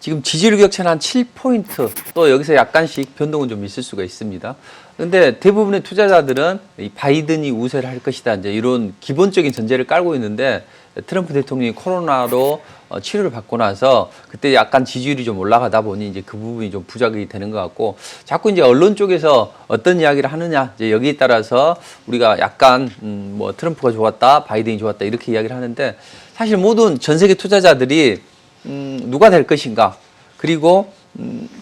지금 지지율 격차는 한 7포인트, 또 여기서 약간씩 변동은 좀 있을 수가 있습니다. 근데 대부분의 투자자들은 이 바이든이 우세를 할 것이다, 이제 이런 기본적인 전제를 깔고 있는데, 트럼프 대통령이 코로나로 치료를 받고 나서 그때 약간 지지율이 좀 올라가다 보니 이제 그 부분이 좀 부작용이 되는 것 같고, 자꾸 이제 언론 쪽에서 어떤 이야기를 하느냐, 이제 여기에 따라서 우리가 약간 뭐 트럼프가 좋았다, 바이든이 좋았다 이렇게 이야기를 하는데, 사실 모든 전 세계 투자자들이 누가 될 것인가, 그리고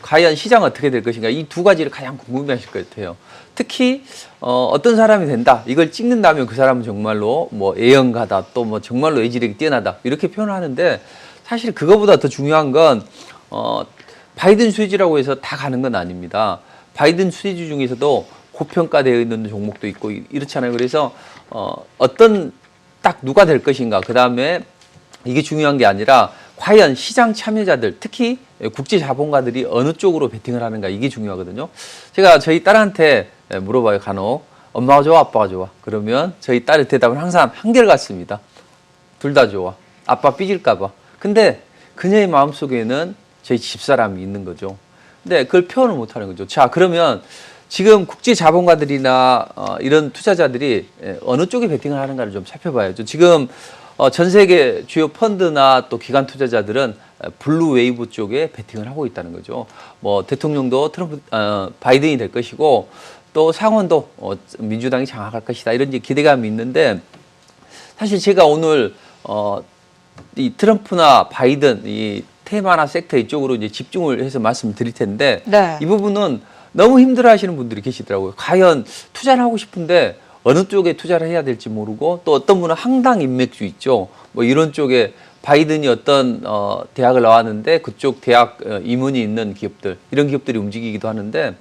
과연 시장은 어떻게 될 것인가, 이 두 가지를 가장 궁금해하실 것 같아요. 특히 어떤 사람이 된다, 이걸 찍는다면 그 사람은 정말로 뭐 예언가다, 또 뭐 정말로 예지력이 뛰어나다 이렇게 표현하는데, 사실 그거보다 더 중요한 건 바이든 수혜주라고 해서 다 가는 건 아닙니다. 바이든 수혜주 중에서도 고평가되어 있는 종목도 있고 이렇잖아요. 그래서 어떤 딱 누가 될 것인가, 그 다음에 이게 중요한 게 아니라 과연 시장 참여자들, 특히 국제 자본가들이 어느 쪽으로 베팅을 하는가, 이게 중요하거든요. 제가 저희 딸한테 물어봐요, 간혹. 엄마가 좋아, 아빠가 좋아? 그러면 저희 딸의 대답은 항상 한결같습니다. 둘 다 좋아. 아빠 삐질까 봐. 근데 그녀의 마음속에는 저희 집사람이 있는 거죠. 근데 그걸 표현을 못하는 거죠. 자, 그러면 지금 국제 자본가들이나 이런 투자자들이 어느 쪽에 베팅을 하는가를 좀 살펴봐야죠. 지금 전 세계 주요 펀드나 또 기관 투자자들은 블루 웨이브 쪽에 베팅을 하고 있다는 거죠. 뭐 대통령도 바이든이 될 것이고, 또 상원도 민주당이 장악할 것이다, 이런 이제 기대감이 있는데, 사실 제가 오늘 이 트럼프나 바이든 이 테마나 섹터 이쪽으로 이제 집중을 해서 말씀을 드릴 텐데, 네. 이 부분은 너무 힘들어하시는 분들이 계시더라고요. 과연 투자를 하고 싶은데 어느 쪽에 투자를 해야 될지 모르고, 또 어떤 분은 항당 인맥주 있죠. 뭐 이런 쪽에 바이든이 어떤 대학을 나왔는데 그쪽 대학 임원이 있는 기업들, 이런 기업들이 움직이기도 하는데,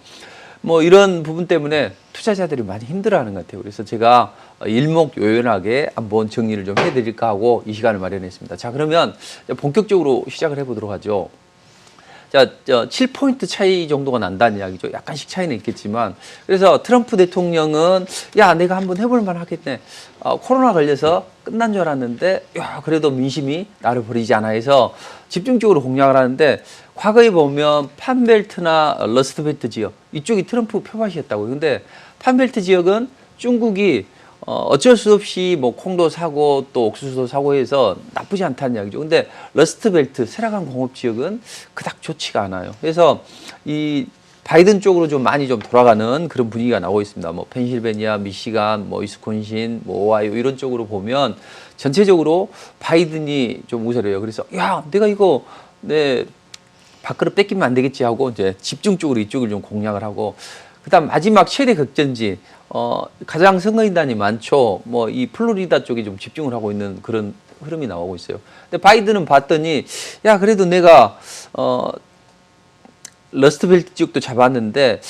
뭐 이런 부분 때문에 투자자들이 많이 힘들어하는 것 같아요. 그래서 제가 일목요연하게 한번 정리를 좀 해드릴까 하고 이 시간을 마련했습니다. 자, 그러면 본격적으로 시작을 해보도록 하죠. 자, 7포인트 차이 정도가 난다는 이야기죠. 약간씩 차이는 있겠지만. 그래서 트럼프 대통령은 야, 내가 한번 해볼만 하겠네. 코로나 걸려서 끝난 줄 알았는데, 야, 그래도 민심이 나를 버리지 않아 해서 집중적으로 공략을 하는데, 과거에 보면 판벨트나 러스트벨트 지역, 이쪽이 트럼프 표밭이었다고요. 근데 판벨트 지역은 중국이 어쩔 수 없이 뭐 콩도 사고 또 옥수수도 사고 해서 나쁘지 않다는 이야기죠. 근데 러스트벨트, 세라강 공업 지역은 그닥 좋지가 않아요. 그래서 이 바이든 쪽으로 좀 많이 좀 돌아가는 그런 분위기가 나오고 있습니다. 뭐 펜실베니아, 미시간, 뭐 위스콘신, 뭐 오하이오 이런 쪽으로 보면 전체적으로 바이든이 좀 우세를 해요. 그래서 야, 내가 이거 내 밥그릇 뺏기면 안 되겠지 하고 이제 집중적으로 이쪽을 좀 공략을 하고, 그다음 마지막 최대 극전지, 가장 선거인단이 많죠. 뭐 이 플로리다 쪽에 좀 집중을 하고 있는 그런 흐름이 나오고 있어요. 근데 바이든은 봤더니 야, 그래도 내가 러스트벨트 지역도 잡았는데,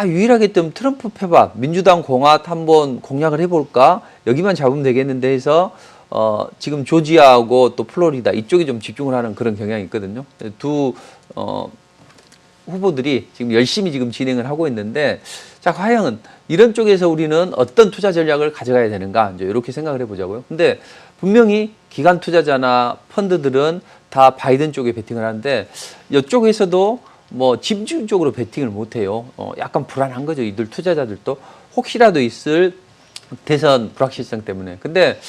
유일하게 좀 트럼프 표밭, 민주당 공화 한번 공략을 해볼까? 여기만 잡으면 되겠는데 해서 지금 조지아하고 또 플로리다 이쪽에 좀 집중을 하는 그런 경향이 있거든요. 두 후보들이 지금 열심히 지금 진행을 하고 있는데, 자, 과연 이런 쪽에서 우리는 어떤 투자 전략을 가져가야 되는가, 이제 이렇게 생각을 해보자고요. 근데 분명히 기관 투자자나 펀드들은 다 바이든 쪽에 베팅을 하는데, 이쪽에서도 뭐 집중적으로 베팅을 못 해요. 약간 불안한 거죠. 이들 투자자들도 혹시라도 있을 대선 불확실성 때문에. 근데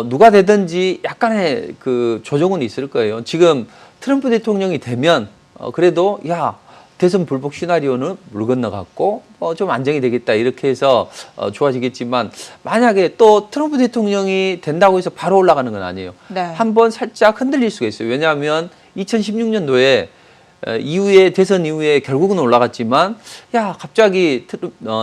누가 되든지 약간의 그 조정은 있을 거예요. 지금 트럼프 대통령이 되면 그래도 야, 대선 불복 시나리오는 물 건너갔고 좀 안정이 되겠다, 이렇게 해서 좋아지겠지만, 만약에 또 트럼프 대통령이 된다고 해서 바로 올라가는 건 아니에요. 네. 한번 살짝 흔들릴 수가 있어요. 왜냐하면 2016년도에 이후에 대선 이후에 결국은 올라갔지만, 야, 갑자기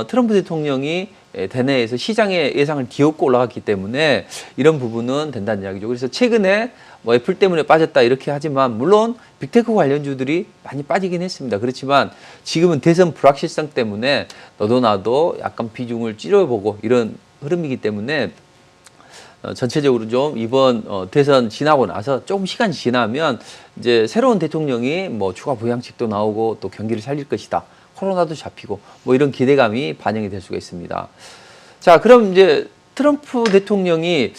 트럼프 대통령이 대내에서 시장의 예상을 뒤엎고 올라갔기 때문에 이런 부분은 된다는 이야기죠. 그래서 최근에 뭐 애플 때문에 빠졌다 이렇게 하지만, 물론 빅테크 관련주들이 많이 빠지긴 했습니다. 그렇지만 지금은 대선 불확실성 때문에 너도 나도 약간 비중을 줄여보고 이런 흐름이기 때문에 전체적으로 좀 이번 대선 지나고 나서 조금 시간이 지나면 이제 새로운 대통령이 뭐 추가 부양책도 나오고 또 경기를 살릴 것이다, 코로나도 잡히고 뭐 이런 기대감이 반영이 될 수가 있습니다. 자, 그럼 이제 트럼프 대통령이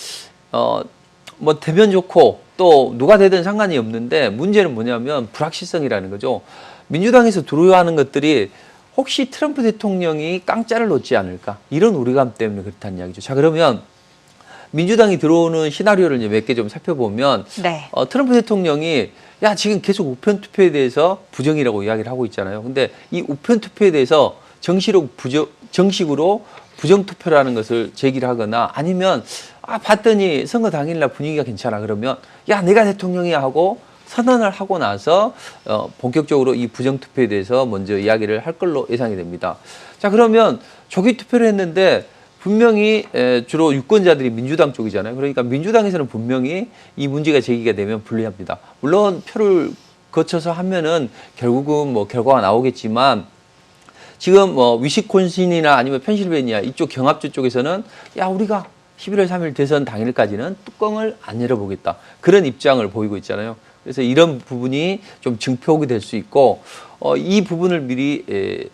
뭐 되면 좋고 또 누가 되든 상관이 없는데 문제는 뭐냐면 불확실성이라는 거죠. 민주당에서 두려워하는 것들이 혹시 트럼프 대통령이 깡짜를 놓지 않을까 이런 우려감 때문에 그렇다는 이야기죠. 자, 그러면 민주당이 들어오는 시나리오를 몇 개 좀 살펴보면 네. 트럼프 대통령이 야 지금 계속 우편 투표에 대해서 부정이라고 이야기를 하고 있잖아요. 근데 이 우편 투표에 대해서 정식으로 부정 투표라는 것을 제기를 하거나 아니면 봤더니 선거 당일날 분위기가 괜찮아 그러면 야 내가 대통령이야 하고 선언을 하고 나서 본격적으로 이 부정 투표에 대해서 먼저 이야기를 할 걸로 예상이 됩니다. 자, 그러면 조기 투표를 했는데 분명히 주로 유권자들이 민주당 쪽이잖아요. 그러니까 민주당에서는 분명히 이 문제가 제기가 되면 불리합니다. 물론 표를 거쳐서 하면은 결국은 뭐 결과가 나오겠지만 지금 위스콘신이나 아니면 펜실베니아 이쪽 경합주 쪽에서는 야 우리가 11월 3일 대선 당일까지는 뚜껑을 안 열어보겠다. 그런 입장을 보이고 있잖아요. 그래서 이런 부분이 좀 증폭이 될 수 있고 이 부분을 미리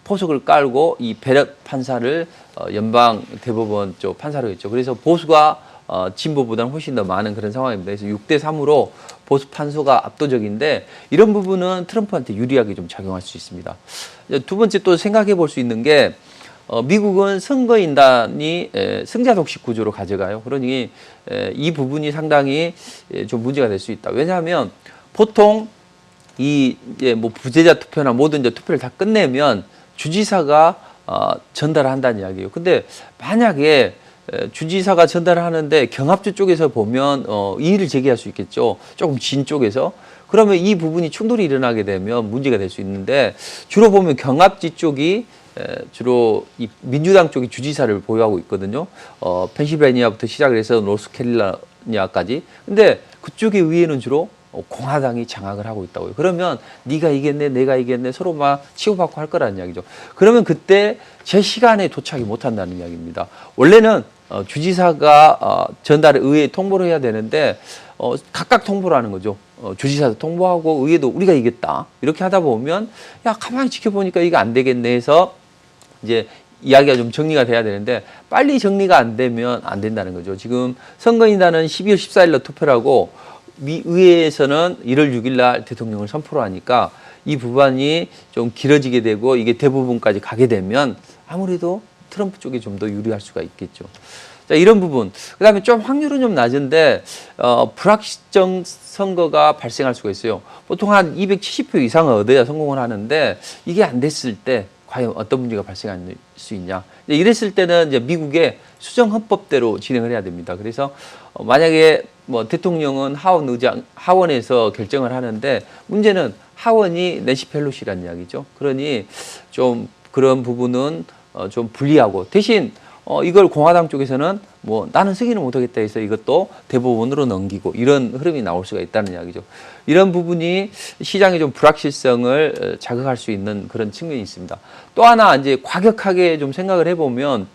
포석을 깔고 이 베럿 판사를 연방 대법원 쪽 판사로 했죠. 그래서 보수가 진보보다는 훨씬 더 많은 그런 상황입니다. 그래서 6대 3으로 보수 판소가 압도적인데 이런 부분은 트럼프한테 유리하게 좀 작용할 수 있습니다. 두 번째 또 생각해 볼 수 있는 게 미국은 선거인단이 승자 독식 구조로 가져가요. 그러니 이 부분이 상당히 좀 문제가 될 수 있다. 왜냐하면 보통 이제 뭐 부재자 투표나 모든 이제 투표를 다 끝내면 주지사가 전달한다는 이야기예요. 근데 만약에 주지사가 전달하는데 경합주 쪽에서 보면 이의를 제기할 수 있겠죠. 조금 진 쪽에서. 그러면 이 부분이 충돌이 일어나게 되면 문제가 될 수 있는데 주로 보면 경합지 쪽이 주로 이 민주당 쪽이 주지사를 보유하고 있거든요. 펜실베니아부터 시작을 해서 노스캐롤라이나까지. 근데 그쪽의 의회는 주로 공화당이 장악을 하고 있다고요. 그러면 네가 이겼네, 내가 이겼네 서로 막 치고받고 할 거라는 이야기죠. 그러면 그때 제 시간에 도착이 못한다는 이야기입니다. 원래는 주지사가 전달을 의회에 통보를 해야 되는데 각각 통보를 하는 거죠. 주지사도 통보하고 의회도 우리가 이겼다 이렇게 하다 보면 야 가만히 지켜보니까 이게 안 되겠네 해서 이제 이야기가 좀 정리가 돼야 되는데 빨리 정리가 안 되면 안 된다는 거죠. 지금 선거인단은 12월 14일로 투표를 하고 미 의회에서는 1월 6일 날 대통령을 선포를 하니까 이 부분이 좀 길어지게 되고 이게 대부분까지 가게 되면 아무래도 트럼프 쪽이 좀 더 유리할 수가 있겠죠. 자, 이런 부분. 그다음에 좀 확률은 좀 낮은데 불확실성 선거가 발생할 수가 있어요. 보통 한 270표 이상을 얻어야 성공을 하는데 이게 안 됐을 때 과연 어떤 문제가 발생할 수 있냐. 이랬을 때는 이제 미국의 수정헌법대로 진행을 해야 됩니다. 그래서 만약에 뭐 대통령은 하원에서 결정을 하는데 문제는 하원이 낸시 펠로시라는 이야기죠. 그러니 좀 그런 부분은 좀 불리하고 대신 이걸 공화당 쪽에서는 뭐 나는 승인을 못하겠다 해서 이것도 대법원으로 넘기고 이런 흐름이 나올 수가 있다는 이야기죠. 이런 부분이 시장의 좀 불확실성을 자극할 수 있는 그런 측면이 있습니다. 또 하나 이제 과격하게 좀 생각을 해보면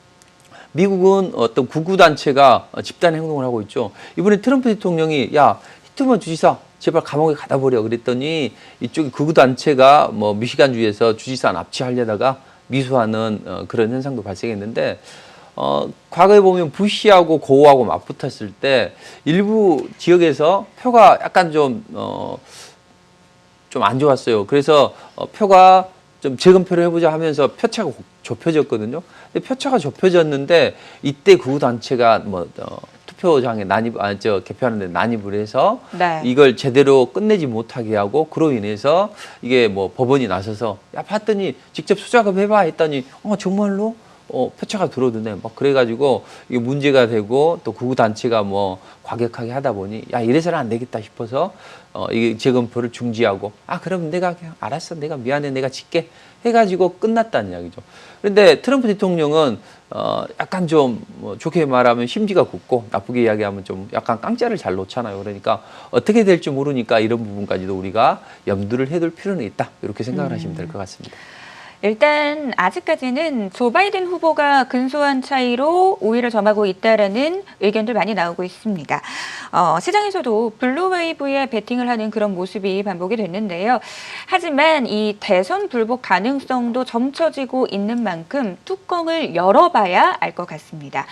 미국은 어떤 구구단체가 집단 행동을 하고 있죠. 이번에 트럼프 대통령이 야 히트먼 주지사 제발 감옥에 가다 버려 그랬더니 이쪽에 구구단체가 뭐 미시간주에서 주지사 납치하려다가 미수하는 그런 현상도 발생했는데 과거에 보면 부시하고 고우하고 맞붙었을 때 일부 지역에서 표가 약간 좀 안 좋았어요. 그래서 표가 좀 적은 표를 해보자 하면서 표차가 좁혀졌거든요. 근데 표차가 좁혀졌는데 이때 구단체가 투표장에 개표하는데 난입을 해서 네. 이걸 제대로 끝내지 못하게 하고 그로 인해서 이게 뭐 법원이 나서서 야 봤더니 직접 수작업해봐 했더니 정말로 표차가 들어오던데 막 그래가지고 이게 문제가 되고 또 구단체가 뭐 과격하게 하다 보니 야 이래서는 안 되겠다 싶어서 이게 재검표를 중지하고 그럼 내가 그냥 알았어 내가 미안해 내가 짓게 해가지고 끝났다는 이야기죠. 그런데 트럼프 대통령은 약간 좀 좋게 말하면 심지가 굳고 나쁘게 이야기하면 좀 약간 깡짜를 잘 놓잖아요. 그러니까 어떻게 될지 모르니까 이런 부분까지도 우리가 염두를 해둘 필요는 있다 이렇게 생각을 하시면 될 것 같습니다. 일단 아직까지는 조 바이든 후보가 근소한 차이로 우위를 점하고 있다라는 의견들 많이 나오고 있습니다. 시장에서도 블루웨이브에 베팅을 하는 그런 모습이 반복이 됐는데요. 하지만 이 대선 불복 가능성도 점쳐지고 있는 만큼 뚜껑을 열어봐야 알 것 같습니다.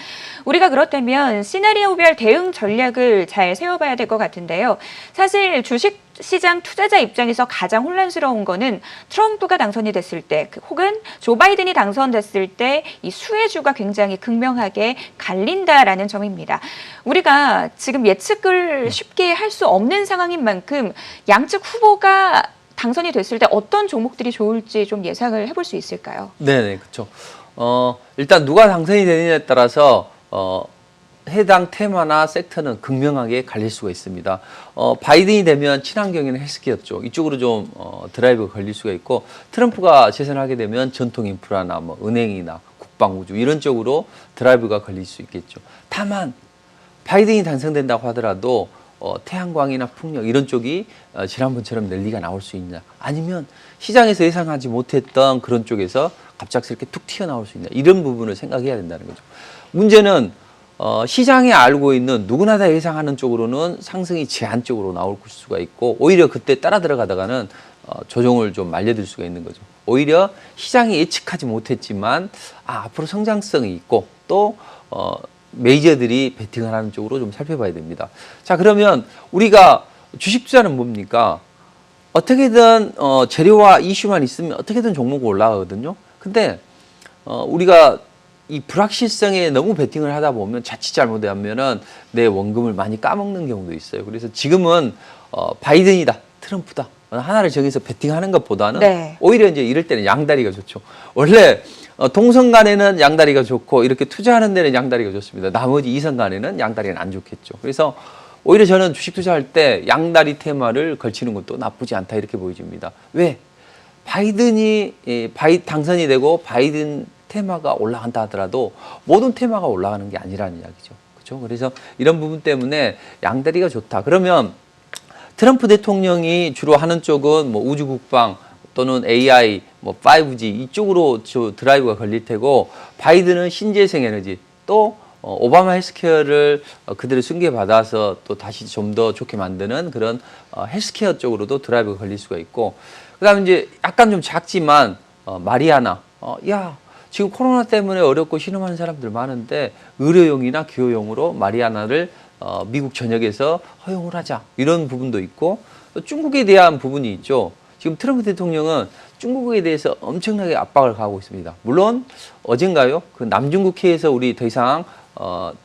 우리가 그렇다면 시나리오별 대응 전략을 잘 세워봐야 될 것 같은데요. 사실 주식 시장 투자자 입장에서 가장 혼란스러운 거는 트럼프가 당선이 됐을 때 혹은 조 바이든이 당선됐을 때 이 수혜주가 굉장히 극명하게 갈린다라는 점입니다. 우리가 지금 예측을 쉽게 할 수 없는 상황인 만큼 양측 후보가 당선이 됐을 때 어떤 종목들이 좋을지 좀 예상을 해볼 수 있을까요? 네네, 그렇죠. 일단 누가 당선이 되느냐에 따라서 해당 테마나 섹터는 극명하게 갈릴 수가 있습니다. 바이든이 되면 친환경이나 헬스케어 쪽 이쪽으로 좀 드라이브가 걸릴 수가 있고, 트럼프가 재선하게 되면 전통 인프라나 뭐 은행이나 국방 우주 이런 쪽으로 드라이브가 걸릴 수 있겠죠. 다만 바이든이 당선된다고 하더라도 태양광이나 풍력 이런 쪽이 지난번처럼 랠리가 나올 수 있냐, 아니면 시장에서 예상하지 못했던 그런 쪽에서 갑작스럽게 툭 튀어나올 수 있냐, 이런 부분을 생각해야 된다는 거죠. 문제는 시장에 알고 있는 누구나 다 예상하는 쪽으로는 상승이 제한적으로 나올 수가 있고, 오히려 그때 따라 들어가다가는 조정을 좀 말려들 수가 있는 거죠. 오히려 시장이 예측하지 못했지만 앞으로 성장성이 있고 또 메이저들이 베팅을 하는 쪽으로 좀 살펴봐야 됩니다. 자, 그러면 우리가 주식 투자는 뭡니까? 어떻게든 재료와 이슈만 있으면 어떻게든 종목이 올라가거든요. 근데 우리가 이 불확실성에 너무 베팅을 하다 보면 자칫 잘못하면은 내 원금을 많이 까먹는 경우도 있어요. 그래서 지금은 바이든이다, 트럼프다 하나를 정해서 베팅하는 것보다는 네. 오히려 이제 이럴 때는 양다리가 좋죠. 원래 동선 간에는 양다리가 좋고 이렇게 투자하는 데는 양다리가 좋습니다. 나머지 이선 간에는 양다리는 안 좋겠죠. 그래서 오히려 저는 주식 투자할 때 양다리 테마를 걸치는 것도 나쁘지 않다 이렇게 보여집니다. 왜? 바이든이 당선이 되고 바이든 테마가 올라간다 하더라도 모든 테마가 올라가는 게 아니라는 이야기죠. 그렇죠? 그래서 이런 부분 때문에 양다리가 좋다. 그러면 트럼프 대통령이 주로 하는 쪽은 뭐 우주 국방 또는 AI, 뭐 5G 이쪽으로 드라이브가 걸릴 테고, 바이든은 신재생 에너지 또 오바마 헬스케어를 그대로 승계받아서 또 다시 좀 더 좋게 만드는 그런 헬스케어 쪽으로도 드라이브가 걸릴 수가 있고, 그다음에 이제 약간 좀 작지만 마리아나, 지금 코로나 때문에 어렵고 신음하는 사람들 많은데 의료용이나 기호용으로 마리아나를 미국 전역에서 허용을 하자, 이런 부분도 있고, 또 중국에 대한 부분이 있죠. 지금 트럼프 대통령은 중국에 대해서 엄청나게 압박을 가하고 있습니다. 물론 어젠가요, 그 남중국해에서 우리 더 이상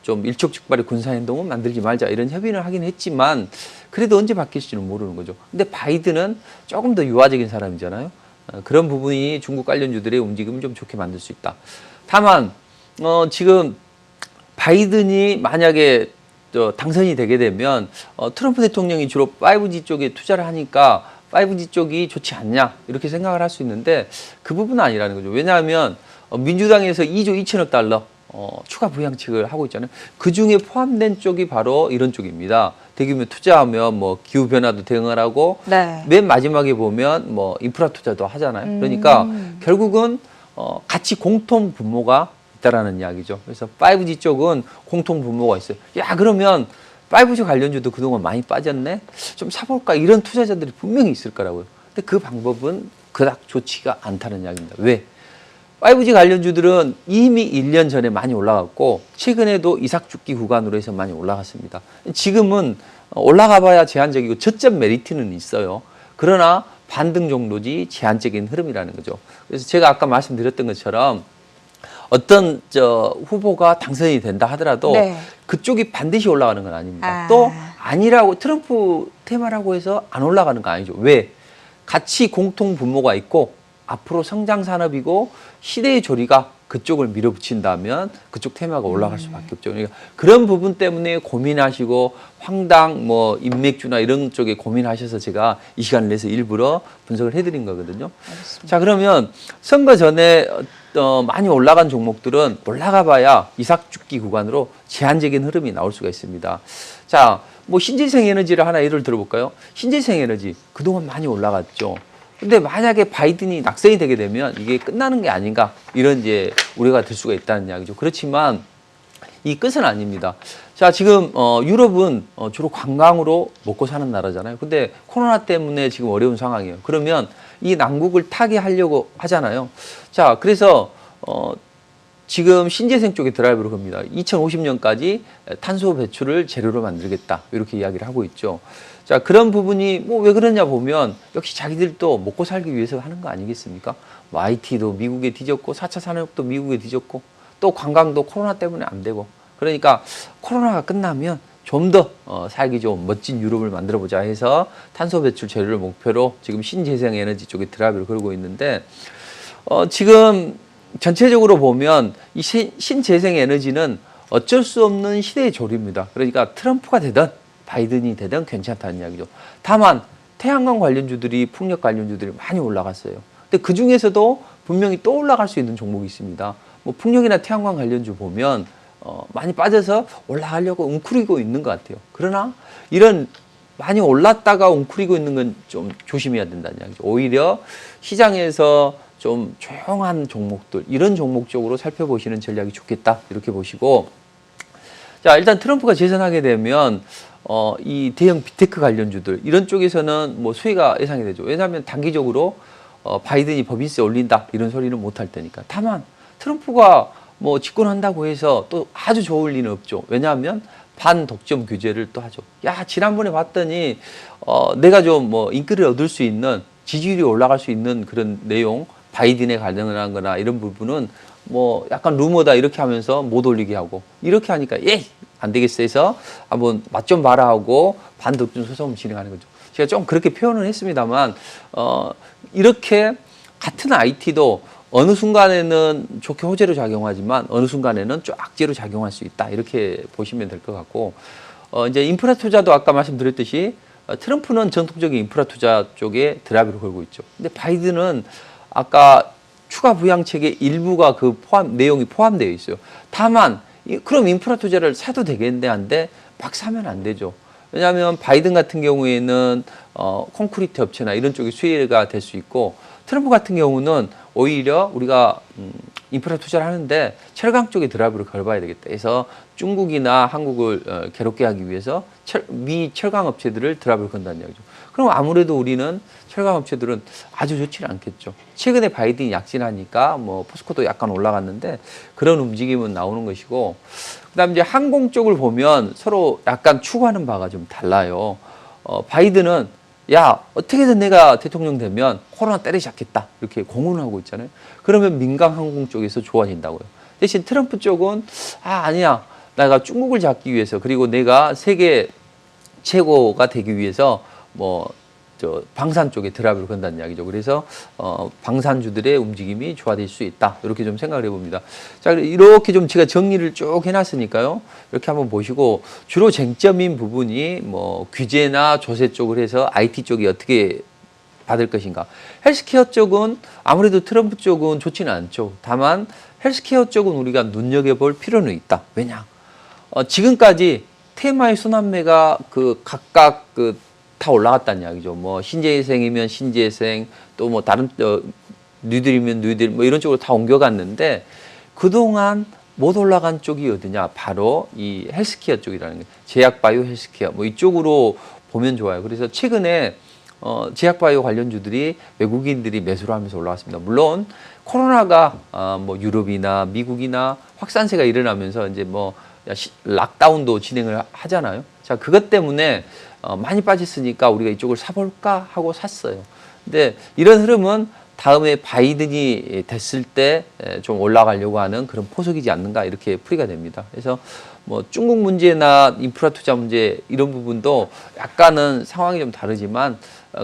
좀 일촉즉발의 군사행동은 만들지 말자 이런 협의를 하긴 했지만, 그래도 언제 바뀔지는 모르는 거죠. 근데 바이든은 조금 더 유화적인 사람이잖아요. 그런 부분이 중국 관련주들의 움직임을 좀 좋게 만들 수 있다. 다만 지금 바이든이 만약에 당선이 되게 되면 트럼프 대통령이 주로 5G 쪽에 투자를 하니까 5G 쪽이 좋지 않냐 이렇게 생각을 할 수 있는데, 그 부분은 아니라는 거죠. 왜냐하면 민주당에서 2조 2천억 달러 추가 부양책을 하고 있잖아요. 그 중에 포함된 쪽이 바로 이런 쪽입니다. 대규모 투자하면 뭐 기후 변화도 대응을 하고, 네. 맨 마지막에 보면 뭐 인프라 투자도 하잖아요. 그러니까 결국은 같이 공통 분모가 있다라는 이야기죠. 그래서 5G 쪽은 공통 분모가 있어요. 야, 그러면 5G 관련주도 그동안 많이 빠졌네, 좀 사볼까, 이런 투자자들이 분명히 있을 거라고요. 근데 그 방법은 그닥 좋지가 않다는 이야기입니다. 왜? 5G 관련주들은 이미 1년 전에 많이 올라갔고, 최근에도 이삭 죽기 구간으로 해서 많이 올라갔습니다. 지금은 올라가봐야 제한적이고 저점 메리트는 있어요. 그러나 반등 정도지 제한적인 흐름이라는 거죠. 그래서 제가 아까 말씀드렸던 것처럼 어떤 후보가 당선이 된다 하더라도 네. 그쪽이 반드시 올라가는 건 아닙니다. 또 아니라고 트럼프 테마라고 해서 안 올라가는 건 아니죠. 왜? 같이 공통 분모가 있고 앞으로 성장 산업이고 시대의 조리가 그쪽을 밀어붙인다면 그쪽 테마가 올라갈 수밖에 없죠. 그러니까 그런 부분 때문에 고민하시고 황당 뭐 인맥주나 이런 쪽에 고민하셔서 제가 이 시간을 내서 일부러 분석을 해드린 거거든요. 알겠습니다. 자, 그러면 선거 전에 많이 올라간 종목들은 올라가봐야 이삭 죽기 구간으로 제한적인 흐름이 나올 수가 있습니다. 자, 뭐 신재생 에너지를 하나 예를 들어볼까요? 신재생 에너지 그동안 많이 올라갔죠. 근데 만약에 바이든이 낙선이 되게 되면 이게 끝나는 게 아닌가 이런 이제 우려가 들 수가 있다는 이야기죠. 그렇지만 이 끝은 아닙니다. 자, 지금 유럽은 주로 관광으로 먹고 사는 나라잖아요. 근데 코로나 때문에 지금 어려운 상황이에요. 그러면 이 난국을 타개하려고 하잖아요. 자, 그래서 지금 신재생 쪽에 드라이브를 겁니다. 2050년까지 탄소 배출을 제로로 만들겠다. 이렇게 이야기를 하고 있죠. 자, 그런 부분이 뭐 왜 그러냐 보면 역시 자기들도 먹고 살기 위해서 하는 거 아니겠습니까? 뭐 IT도 미국에 뒤졌고 4차 산업도 미국에 뒤졌고 또 관광도 코로나 때문에 안 되고 그러니까 코로나가 끝나면 좀 더 살기 좋은 멋진 유럽을 만들어 보자 해서 탄소 배출 제로를 목표로 지금 신재생 에너지 쪽에 드라이브를 걸고 있는데 지금 전체적으로 보면 이 신재생 에너지는 어쩔 수 없는 시대의 조류입니다. 그러니까 트럼프가 되든 바이든이 되든 괜찮다는 이야기죠. 다만 태양광 관련주들이 풍력 관련주들이 많이 올라갔어요. 근데 그 중에서도 분명히 또 올라갈 수 있는 종목이 있습니다. 뭐 풍력이나 태양광 관련주 보면 많이 빠져서 올라가려고 웅크리고 있는 것 같아요. 그러나 이런 많이 올랐다가 웅크리고 있는 건 좀 조심해야 된다는 이야기죠. 오히려 시장에서 좀 조용한 종목들 이런 종목 쪽으로 살펴보시는 전략이 좋겠다 이렇게 보시고 자 일단 트럼프가 재선하게 되면 이 대형 빅테크 관련주들 이런 쪽에서는 뭐 수혜가 예상이 되죠. 왜냐하면 단기적으로 바이든이 법인세 올린다 이런 소리는 못할 테니까. 다만 트럼프가 뭐 집권한다고 해서 또 아주 좋을 리는 없죠. 왜냐하면 반독점 규제를 또 하죠. 야 지난번에 봤더니 내가 좀 뭐 인기를 얻을 수 있는 지지율이 올라갈 수 있는 그런 내용 바이든에 관련한 거나 이런 부분은 뭐 약간 루머다 이렇게 하면서 못 올리게 하고 이렇게 하니까 안 되겠어 해서 한번 맛 좀 봐라 하고 반독점 소송을 진행하는 거죠. 제가 좀 그렇게 표현을 했습니다만 이렇게 같은 IT도 어느 순간에는 좋게 호재로 작용하지만 어느 순간에는 좀 악재로 작용할 수 있다. 이렇게 보시면 될 것 같고 이제 인프라 투자도 아까 말씀드렸듯이 트럼프는 전통적인 인프라 투자 쪽에 드라이브를 걸고 있죠. 근데 바이든은 아까 추가 부양책의 일부가 그 내용이 포함되어 있어요. 다만 그럼 인프라 투자를 사도 되겠는데 한데 막 사면 안 되죠. 왜냐하면 바이든 같은 경우에는 콘크리트 업체나 이런 쪽이 수혜가 될 수 있고 트럼프 같은 경우는 오히려 우리가 인프라 투자를 하는데 철강 쪽에 드라이브를 걸어봐야 되겠다 해서 중국이나 한국을 괴롭게 하기 위해서 미 철강 업체들을 드라이브를 건다는 이야기죠. 그럼 아무래도 우리는 철강 업체들은 아주 좋지는 않겠죠. 최근에 바이든이 약진하니까 뭐 포스코도 약간 올라갔는데 그런 움직임은 나오는 것이고 그다음 이제 항공 쪽을 보면 서로 약간 추구하는 바가 좀 달라요. 바이든은 야 어떻게든 내가 대통령 되면 코로나 때려잡겠다 이렇게 공언하고 있잖아요. 그러면 민간 항공 쪽에서 좋아진다고요. 대신 트럼프 쪽은 아니야 내가 중국을 잡기 위해서 그리고 내가 세계 최고가 되기 위해서 뭐 방산 쪽에 드라이브를 건다는 이야기죠. 그래서 방산주들의 움직임이 좋아질 수 있다. 이렇게 좀 생각을 해봅니다. 자, 이렇게 좀 제가 정리를 쭉 해놨으니까요. 이렇게 한번 보시고 주로 쟁점인 부분이 뭐 규제나 조세 쪽을 해서 IT 쪽이 어떻게 받을 것인가. 헬스케어 쪽은 아무래도 트럼프 쪽은 좋지는 않죠. 다만 헬스케어 쪽은 우리가 눈여겨볼 필요는 있다. 왜냐? 지금까지 테마의 순환매가 각각 다 올라갔다는 이야기죠. 뭐 신재생이면 신재생 또 뭐 다른 뉴딜이면 뉴딜 뭐 이런 쪽으로 다 옮겨갔는데 그동안 못 올라간 쪽이 어디냐? 바로 이 헬스케어 쪽이라는 거예요. 제약바이오 헬스케어 뭐 이쪽으로 보면 좋아요. 그래서 최근에 제약바이오 관련주들이 외국인들이 매수를 하면서 올라왔습니다. 물론 코로나가 뭐 유럽이나 미국이나 확산세가 일어나면서 이제 뭐 락다운도 진행을 하잖아요. 자, 그것 때문에 많이 빠졌으니까 우리가 이쪽을 사볼까 하고 샀어요. 근데 이런 흐름은 다음에 바이든이 됐을 때 좀 올라가려고 하는 그런 포석이지 않는가 이렇게 풀이가 됩니다. 그래서 뭐 중국 문제나 인프라 투자 문제 이런 부분도 약간은 상황이 좀 다르지만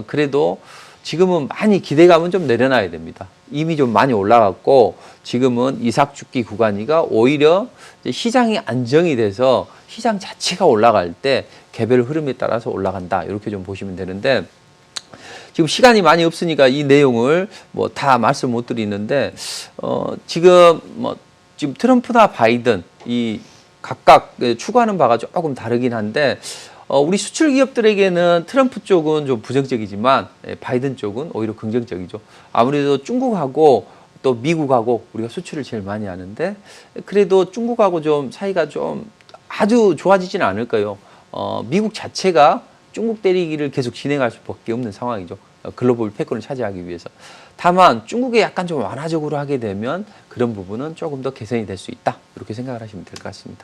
그래도 지금은 많이 기대감은 좀 내려놔야 됩니다. 이미 좀 많이 올라갔고 지금은 이삭죽기 구간이가 오히려 시장이 안정이 돼서 시장 자체가 올라갈 때 개별 흐름에 따라서 올라간다 이렇게 좀 보시면 되는데 지금 시간이 많이 없으니까 이 내용을 뭐 다 말씀 못 드리는데 지금 트럼프나 바이든 이 각각 추구하는 바가 조금 다르긴 한데 우리 수출 기업들에게는 트럼프 쪽은 좀 부정적이지만 바이든 쪽은 오히려 긍정적이죠. 아무래도 중국하고 또 미국하고 우리가 수출을 제일 많이 하는데 그래도 중국하고 좀 사이가 좀 아주 좋아지지는 않을까요? 미국 자체가 중국 때리기를 계속 진행할 수밖에 없는 상황이죠. 글로벌 패권을 차지하기 위해서. 다만 중국에 약간 좀 완화적으로 하게 되면 그런 부분은 조금 더 개선이 될 수 있다. 이렇게 생각을 하시면 될 것 같습니다.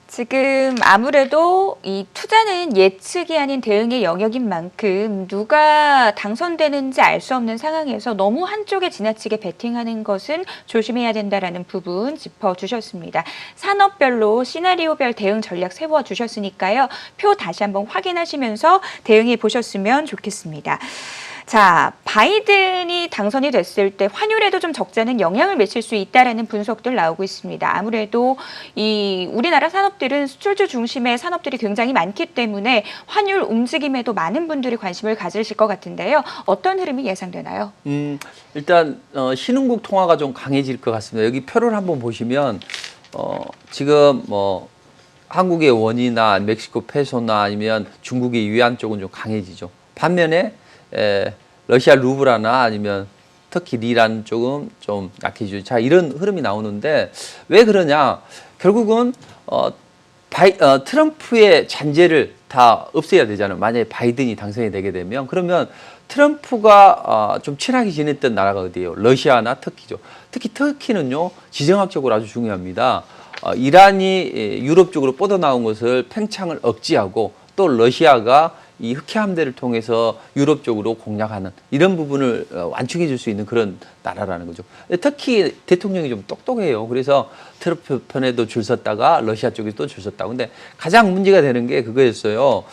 지금 아무래도 이 투자는 예측이 아닌 대응의 영역인 만큼 누가 당선되는지 알 수 없는 상황에서 너무 한쪽에 지나치게 베팅하는 것은 조심해야 된다라는 부분 짚어주셨습니다. 산업별로 시나리오별 대응 전략 세워주셨으니까요. 표 다시 한번 확인하시면서 대응해 보셨으면 좋겠습니다. 자, 바이든이 당선이 됐을 때 환율에도 좀 적잖은 영향을 미칠 수 있다라는 분석들 나오고 있습니다. 아무래도 이 우리나라 산업들은 수출주 중심의 산업들이 굉장히 많기 때문에 환율 움직임에도 많은 분들이 관심을 가지실 것 같은데요. 어떤 흐름이 예상되나요? 일단 신흥국 통화가 좀 강해질 것 같습니다. 여기 표를 한번 보시면 지금 뭐 한국의 원이나 멕시코 페소나 아니면 중국의 위안 쪽은 좀 강해지죠. 반면에 러시아 루블라나 아니면 터키 리라는 쪽은 좀 약해지죠. 자, 이런 흐름이 나오는데 왜 그러냐? 결국은 트럼프의 잔재를 다 없애야 되잖아요. 만약에 바이든이 당선이 되게 되면 그러면 트럼프가 좀 친하게 지냈던 나라가 어디예요? 러시아나 터키죠. 특히 터키는요 지정학적으로 아주 중요합니다. 이란이 유럽 쪽으로 뻗어나온 것을 팽창을 억제하고 또 러시아가 이 흑해 함대를 통해서 유럽 쪽으로 공략하는 이런 부분을 완충해 줄 수 있는 그런 나라라는 거죠. 터키 대통령이 좀 똑똑해요. 그래서 트럼프 편에도 줄 섰다가 러시아 쪽에 또 줄 섰다고. 근데 가장 문제가 되는 게 그거였어요.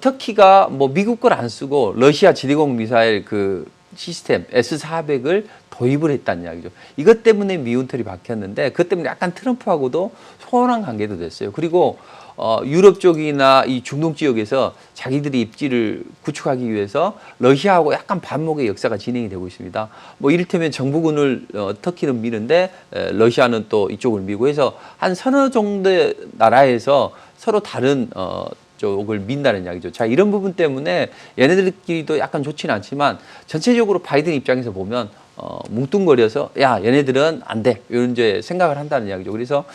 터키가 뭐 미국 걸 안 쓰고 러시아 지대공 미사일 그 시스템 S-400을 도입을 했다는 이야기죠. 이것 때문에 미운털이 박혔는데 그것 때문에 약간 트럼프하고도 소원한 관계도 됐어요. 그리고 유럽 쪽이나 이 중동 지역에서 자기들이 입지를 구축하기 위해서 러시아하고 약간 반목의 역사가 진행이 되고 있습니다. 뭐 이를테면 정부군을 터키는 미는데 러시아는 또 이쪽을 미고 해서 한 서너 정도의 나라에서 서로 다른 쪽을 민다는 이야기죠. 자, 이런 부분 때문에 얘네들끼리도 약간 좋지는 않지만 전체적으로 바이든 입장에서 보면 뭉뚱거려서 야, 얘네들은 안 돼. 이런 이제 생각을 한다는 이야기죠. 그래서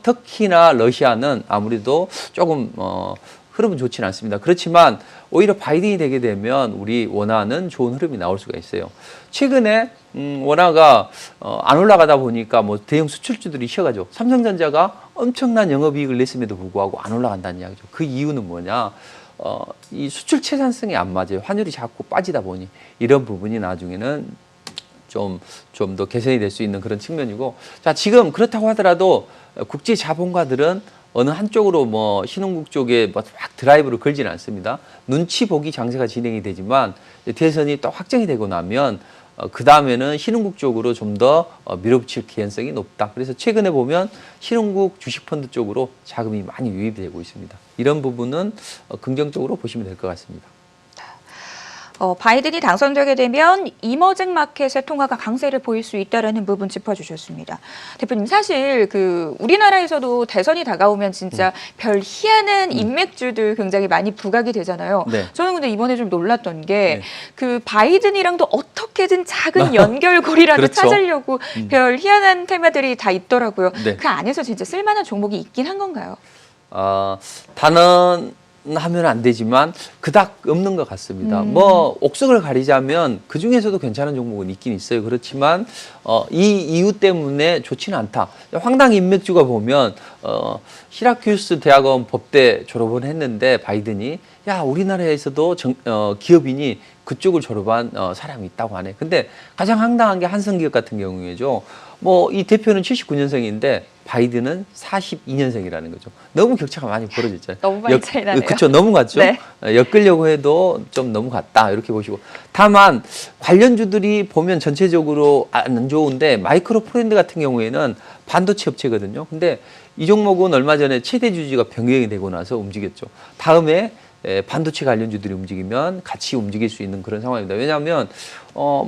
터키나 러시아는 아무래도 조금 흐름은 좋지는 않습니다. 그렇지만 오히려 바이든이 되게 되면 우리 원화는 좋은 흐름이 나올 수가 있어요. 최근에 원화가 안 올라가다 보니까 뭐 대형 수출주들이 쉬어가죠. 삼성전자가 엄청난 영업이익을 냈음에도 불구하고 안 올라간다는 이야기죠. 그 이유는 뭐냐? 이 수출 채산성이 안 맞아요. 환율이 자꾸 빠지다 보니 이런 부분이 나중에는 좀 더 개선이 될 수 있는 그런 측면이고, 자, 지금 그렇다고 하더라도 국제 자본가들은 어느 한쪽으로 뭐 신흥국 쪽에 뭐 막 드라이브를 걸지는 않습니다. 눈치 보기 장세가 진행이 되지만 대선이 또 확정이 되고 나면 그 다음에는 신흥국 쪽으로 좀 더 밀어붙일 개연성이 높다. 그래서 최근에 보면 신흥국 주식펀드 쪽으로 자금이 많이 유입이 되고 있습니다. 이런 부분은 긍정적으로 보시면 될 것 같습니다. 바이든이 당선되게 되면 이머징 마켓의 통화가 강세를 보일 수 있다라는 부분 짚어주셨습니다. 대표님, 사실 그 우리나라에서도 대선이 다가오면 진짜 별 희한한 인맥주들 굉장히 많이 부각이 되잖아요. 네. 저는 근데 이번에 좀 놀랐던 게 네. 그 바이든이랑도 어떻게든 작은 연결고리라도 그렇죠. 찾으려고 별 희한한 테마들이 다 있더라고요. 네. 그 안에서 진짜 쓸만한 종목이 있긴 한 건가요? 단언하면 안 되지만 그닥 없는 것 같습니다. 뭐 옥석을 가리자면 그 중에서도 괜찮은 종목은 있긴 있어요. 그렇지만 이 이유 때문에 좋지는 않다. 황당 인맥주가 보면 시라큐스 대학원 법대 졸업을 했는데 바이든이 야, 우리나라에서도 기업인이 그쪽을 졸업한 사람이 있다고 하네. 근데 가장 황당한 게 한성기업 같은 경우에죠. 뭐 이 대표는 79년생인데 바이든은 42년생이라는 거죠. 너무 격차가 많이 벌어졌잖아요. 너무 많이 차이 나네요. 그렇죠. 너무 같죠. 네. 엮으려고 해도 좀 너무 같다. 이렇게 보시고. 다만 관련주들이 보면 전체적으로 안 좋은데 마이크로 프렌드 같은 경우에는 반도체 업체거든요. 근데 이 종목은 얼마 전에 최대 주주가 변경이 되고 나서 움직였죠. 다음에 반도체 관련주들이 움직이면 같이 움직일 수 있는 그런 상황입니다. 왜냐하면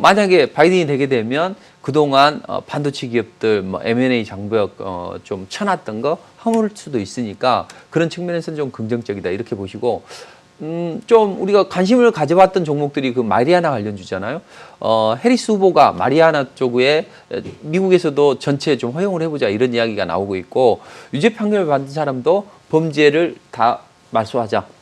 만약에 바이든이 되게 되면 그동안 반도체 기업들 뭐 M&A 장벽 좀 쳐놨던 거 허물 수도 있으니까 그런 측면에서는 좀 긍정적이다 이렇게 보시고 좀 우리가 관심을 가져봤던 종목들이 그 마리아나 관련주잖아요. 해리스 후보가 마리아나 쪽에 미국에서도 전체 좀 허용을 해보자 이런 이야기가 나오고 있고 유죄 판결을 받은 사람도 범죄를 다 말소하자.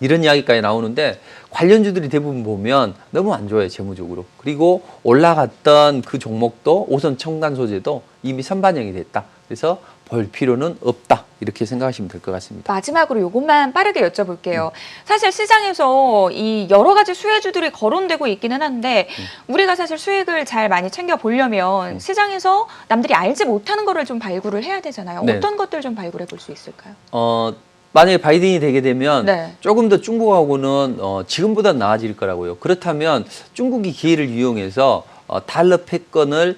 이런 이야기까지 나오는데 관련주들이 대부분 보면 너무 안 좋아요, 재무적으로. 그리고 올라갔던 그 종목도 오선 첨단 소재도 이미 선반영이 됐다. 그래서 볼 필요는 없다. 이렇게 생각하시면 될 것 같습니다. 마지막으로 이것만 빠르게 여쭤볼게요. 사실 시장에서 이 여러 가지 수혜주들이 거론되고 있기는 한데 우리가 사실 수익을 잘 많이 챙겨 보려면 시장에서 남들이 알지 못하는 거를 좀 발굴을 해야 되잖아요. 네. 어떤 것들 좀 발굴해 볼 수 있을까요? 만약에 바이든이 되게 되면 네. 조금 더 중국하고는 지금보다 나아질 거라고요. 그렇다면 중국이 기회를 이용해서 달러 패권을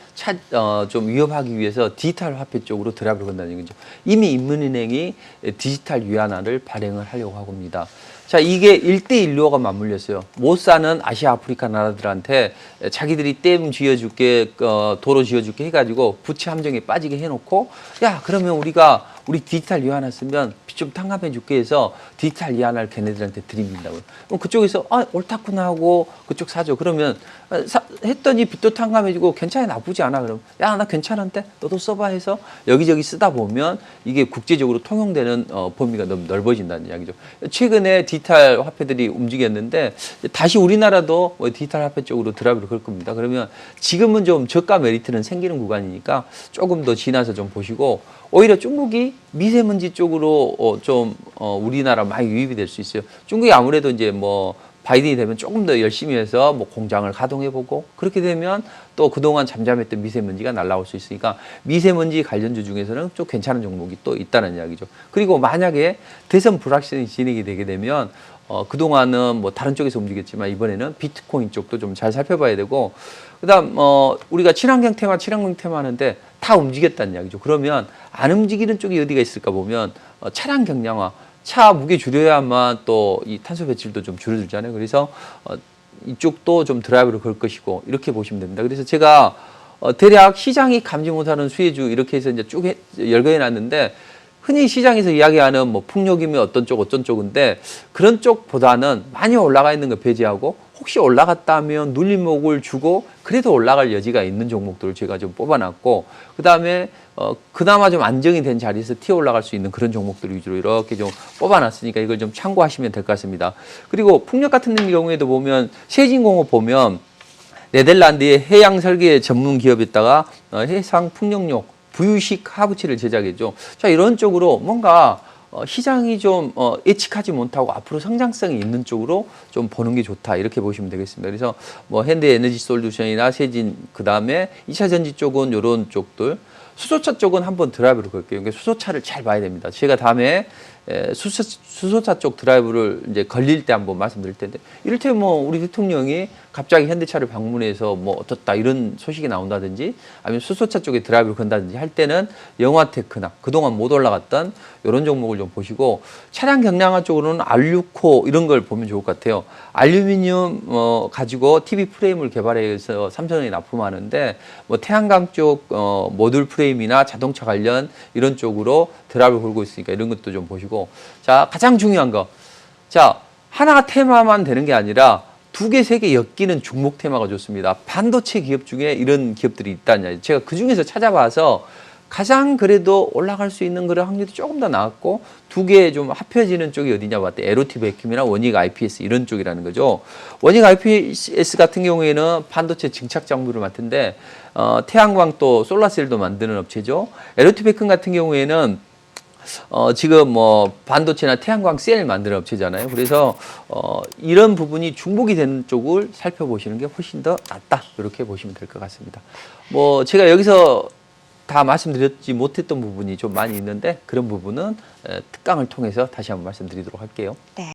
좀 위협하기 위해서 디지털 화폐 쪽으로 드랍을 건다는 얘기죠. 이미 인민은행이 디지털 위안화를 발행을 하려고 하고 있습니다. 자, 이게 1대1로가 맞물렸어요. 못 사는 아시아 아프리카 나라들한테 자기들이 댐 지어줄게, 도로 지어줄게 해가지고 부채 함정에 빠지게 해놓고 야, 그러면 우리 디지털 위안화 쓰면 빚 좀 탕감해 줄게 해서 디지털 위안화를 걔네들한테 들이민다고요. 그럼 그쪽에서 옳다구나 하고 그쪽 사죠. 그러면 했더니 빚도 탕감해 주고 괜찮아 나쁘지 않아. 그럼 야, 나 괜찮은데 너도 써봐 해서 여기저기 쓰다 보면 이게 국제적으로 통용되는 범위가 너무 넓어진다는 이야기죠. 최근에 디지털 화폐들이 움직였는데 다시 우리나라도 디지털 화폐 쪽으로 드랍을 걸 겁니다. 그러면 지금은 좀 저가 메리트는 생기는 구간이니까 조금 더 지나서 좀 보시고 오히려 중국이 미세먼지 쪽으로 우리나라 많이 유입이 될 수 있어요. 중국이 아무래도 이제 뭐 바이든이 되면 조금 더 열심히 해서 뭐 공장을 가동해보고 그렇게 되면 또 그동안 잠잠했던 미세먼지가 날아올 수 있으니까 미세먼지 관련주 중에서는 좀 괜찮은 종목이 또 있다는 이야기죠. 그리고 만약에 대선 불확실성이 진행이 되게 되면 그동안은 뭐 다른 쪽에서 움직였지만 이번에는 비트코인 쪽도 좀 잘 살펴봐야 되고 그다음 우리가 친환경 테마 하는데 다 움직였다는 이야기죠. 그러면 안 움직이는 쪽이 어디가 있을까 보면 차량 경량화, 차 무게 줄여야만 또 이 탄소 배출도 좀 줄여들잖아요. 그래서 이쪽도 좀 드라이브를 걸 것이고 이렇게 보시면 됩니다. 그래서 제가 대략 시장이 감지 못하는 수혜주 이렇게 해서 이제 쭉 열거해 놨는데 흔히 시장에서 이야기하는 뭐 풍력이면 어떤 쪽인데 그런 쪽보다는 많이 올라가 있는 거 배제하고 혹시 올라갔다면 눌림목을 주고 그래도 올라갈 여지가 있는 종목들을 제가 좀 뽑아놨고 그다음에 그나마 좀 안정이 된 자리에서 튀어 올라갈 수 있는 그런 종목들 위주로 이렇게 좀 뽑아놨으니까 이걸 좀 참고하시면 될 것 같습니다. 그리고 풍력 같은 경우에도 보면 세진공업 보면 네덜란드의 해양 설계 전문 기업에다가 해상 풍력용 부유식 하부치를 제작했죠. 자, 이런 쪽으로 뭔가 시장이 좀 예측하지 못하고 앞으로 성장성이 있는 쪽으로 좀 보는 게 좋다 이렇게 보시면 되겠습니다. 그래서 뭐 현대에너지솔루션이나 세진 그다음에 2차 전지 쪽은 이런 쪽들 수소차 쪽은 한번 드라이브를 걸게요. 그러니까 수소차를 잘 봐야 됩니다. 제가 다음에 수소차 쪽 드라이브를 이제 걸릴 때 한번 말씀드릴 텐데 이를테면 뭐 우리 대통령이 갑자기 현대차를 방문해서 뭐 어떻다 이런 소식이 나온다든지 아니면 수소차 쪽에 드라이브를 건다든지 할 때는 영화테크나 그동안 못 올라갔던 이런 종목을 좀 보시고 차량 경량화 쪽으로는 알루코 이런 걸 보면 좋을 것 같아요. 알루미늄 가지고 TV 프레임을 개발해서 삼성에 납품하는데 뭐 태양광 쪽 모듈 프레임이나 자동차 관련 이런 쪽으로 드라이브를 걸고 있으니까 이런 것도 좀 보시고 자 가장 중요한 거 자 하나 테마만 되는 게 아니라 두 개, 세 개 엮이는 종목 테마가 좋습니다. 반도체 기업 중에 이런 기업들이 있다냐. 제가 그 중에서 찾아봐서 가장 그래도 올라갈 수 있는 그런 확률이 조금 더 나았고 두 개 좀 합해지는 쪽이 어디냐 봤더니 에로티 백큐이나 원익 IPS 이런 쪽이라는 거죠. 원익 IPS 같은 경우에는 반도체 증착 장비를 맡은데 태양광 또 솔라셀도 만드는 업체죠. 에로티 백큐 같은 경우에는 지금 뭐 반도체나 태양광 셀 만드는 업체잖아요. 그래서 이런 부분이 중복이 되는 쪽을 살펴보시는 게 훨씬 더 낫다. 이렇게 보시면 될 것 같습니다. 뭐 제가 여기서 다 말씀드렸지 못했던 부분이 좀 많이 있는데 그런 부분은 특강을 통해서 다시 한번 말씀드리도록 할게요. 네.